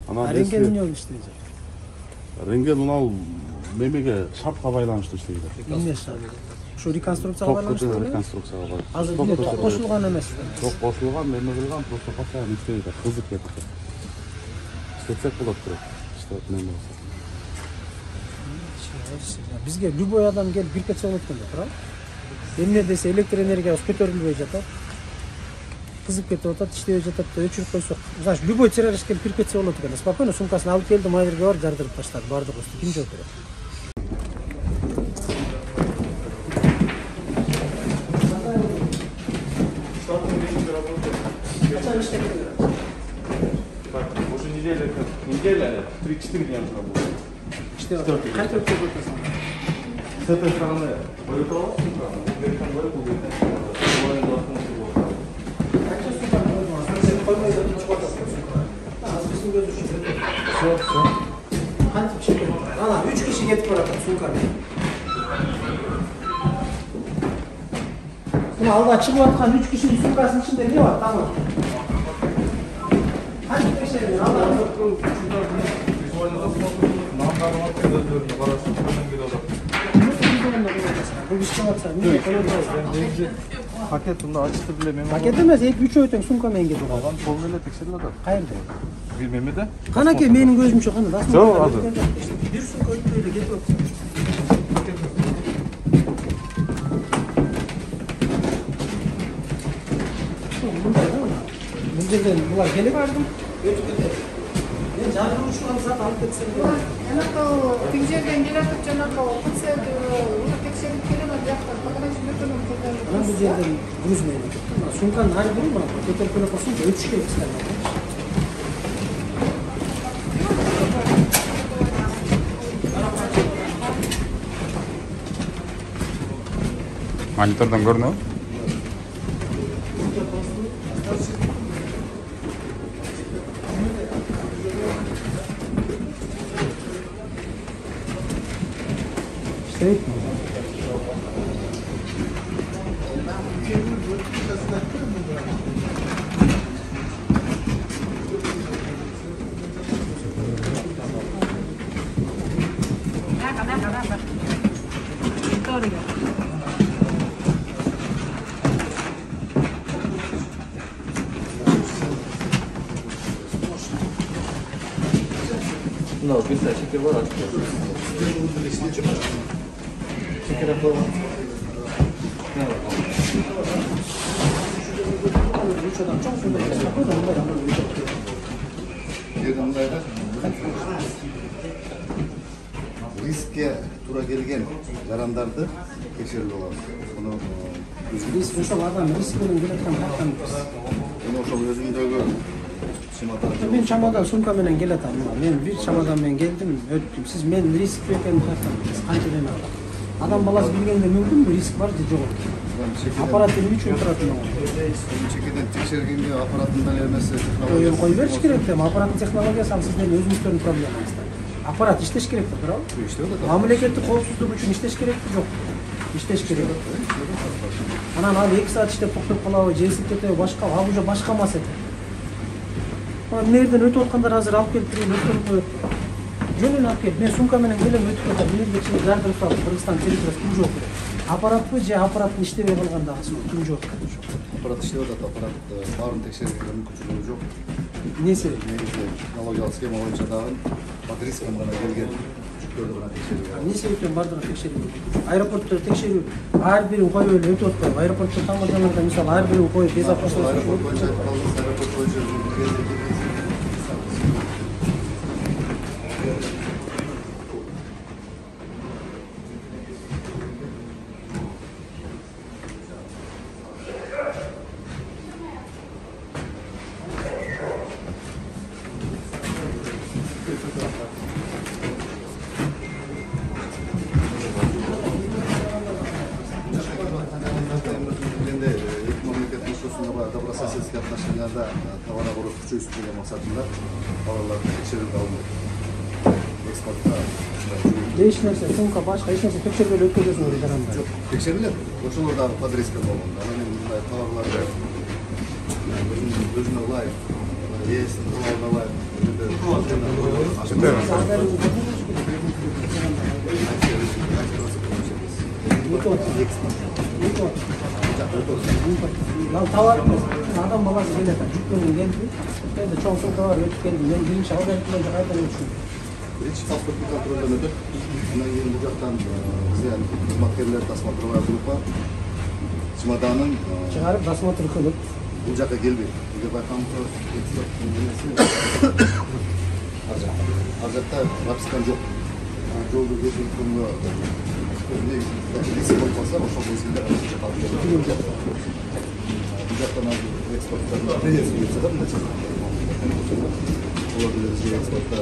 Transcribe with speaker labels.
Speaker 1: Рентген эмне иштейт?
Speaker 2: Рентген мынау немеге шартка байланыштуу иштейт.
Speaker 1: Эмне шарт? Ушу реконструкцияга байланыштуу.
Speaker 2: Реконструкцияга байланыштуу.
Speaker 1: Азыр бир ток кошулган эмес.
Speaker 2: Ток кошулган, эме кылган, просто постоянно иштейт. Кызып кетти. Иштетсек болот керек. Иштеп неме болсо.
Speaker 1: Бизге любой адам келип бир кетсе болот экен, туурабы? Эмне десе электр энергиябыз көтөрүлбөй жатат. Кызып кетип атат, иштебей жатат деп өчүрүп койсок, значит, любой террорист келип кирип кетсе болот экен. Спокойно сумкасын алып келди, майдерге бар, жардырып таштады, бардыгыбызды. Ким жооп берет?
Speaker 2: Уже неделя, 3-4 дня уже работает.
Speaker 1: Кантип өтөп атасың?
Speaker 2: С этой стороны вырытывал, с той стороны, вверхом вырытывал,
Speaker 1: Кантип чекет? Ана 3 киши кетип барат сумканы. Мына алда чыгып аткан 3 кишинин сумкасынын ичинде эмне бар? Тамыр. Кантип текшердиң?
Speaker 3: Paket bunda açtı bile memo.
Speaker 1: Paket эмес, 2-3 өтөң сумка менен кетип
Speaker 3: Алган кол менен текшерип атат.
Speaker 1: Кайерде?
Speaker 3: Бир мемеде.
Speaker 1: Канаке менин көзүмчө кана да.
Speaker 3: Жок, азыр.
Speaker 1: Бир сумка өтпөй эле кетип атат. Бул жерден булар келип бардым. Өтүп кетет. Мен жардыруучуларды зат алып кетсем болот.
Speaker 4: Жанакы тиг жерден келатып жанакы кытсерди текшерип келем ал жакта пограничный бөлүмүн кетип.
Speaker 1: Анан бул жерден груз менен кетти. Сумканын ар бири мына көтөрүп келе калсаң өтүш керек силерге.
Speaker 5: Монитордан көрүнөбү?
Speaker 1: İşte
Speaker 3: No, bizde şeker var açık. Şeker yapalım. Ne var?
Speaker 6: Riskке тура келген жарандарды текшерип алабыз. Муну
Speaker 1: biz ошол адам риск менен келаткан каттанбыз.
Speaker 6: ошол өзүмдөгү
Speaker 1: Мен чамадан сумка менен келатам. Мен бир чамадан менен келдим, өттүм. Сиз мен риск экенин каттандыңыз. Канча деме алам. Адам баласы билгенде мүмкүнбү риск бар же жок? Аппарат эмне үчүн турат мына?
Speaker 6: чекеден текшергенге аппараттын эмеси
Speaker 1: Кой бериш керек да, аппараттын технологиясы ал сиздердин өзүңүздөрдүн проблемаңыздар. Аппарат иштеш керек да, туурабы? Мамлекеттик коопсуздук үчүн иштеш керекпи, жок? Иштеш керек. Анан ал 2 саат иштеп токтоп калабы, же эсип кетеби, башка, ал уже башка маселе. Нерден өтүп аткандар азыр алып келип берейин, өткөрүп коет. Жөнүн алып келип, мен сумка менен келем, өтүп кетем. Нерде чыгып жардырып салып, Кыргызстан территориясына ким жооп берет? Аппаратпы же аппараттын иштебей калгандагысы ким жооп берет?
Speaker 6: аппарат иштеп атат, аппарат баарын текшергенге мүмкүнчүлүгү жок.
Speaker 1: Эмне себеп?
Speaker 6: Негизи технологиялык схема боюнча дагы под риском гана келген жүктөрдү гана текшерип алат.
Speaker 1: Эмне себептен бардыгы текшерилет? Аэропортто текшерүү ар бирин коюп эле өтүп атпайбы? Аэропортто тамырданарда мисалы ар бирин коюп безопасность
Speaker 6: Аэропорт боюнча аэропорт боюнча добрососедские отношенияда товарооборот күчөйсүн максатында товарларды текшерип алынат. Экспортко
Speaker 1: эч нерсе, сумка башка эч нерсе текшербей өткөзөсүңөр жарандар.
Speaker 6: жок, текшерилет. Ошолор дагы под риском болгондо. Анан мындай товарларды өзүнө ылайык Есть, давай.
Speaker 1: Lan tavar adam babası böyle cükkönün geldi. Ben de çok çok tavar ötüp geldim. Ben birinci aldan kilometre kaydan ölçüyorum.
Speaker 6: Birinchi pasportni kontroldan o'tib, undan keyin bu yoqdan biz yani xizmatkorlar tasmatrovar gruppa чемоданын
Speaker 1: Çıkarıp basma tırkılıp.
Speaker 6: bu yoqqa kelmaydi. Buga bayqam ar yoqda propiskam yo'q. Yo'lda geçip bunga resim bo'lib qolsa, o'sha resimda qolib ketadi. Bu yoqdan eksportdan resim bo'lsa da bunday olabilir eksportda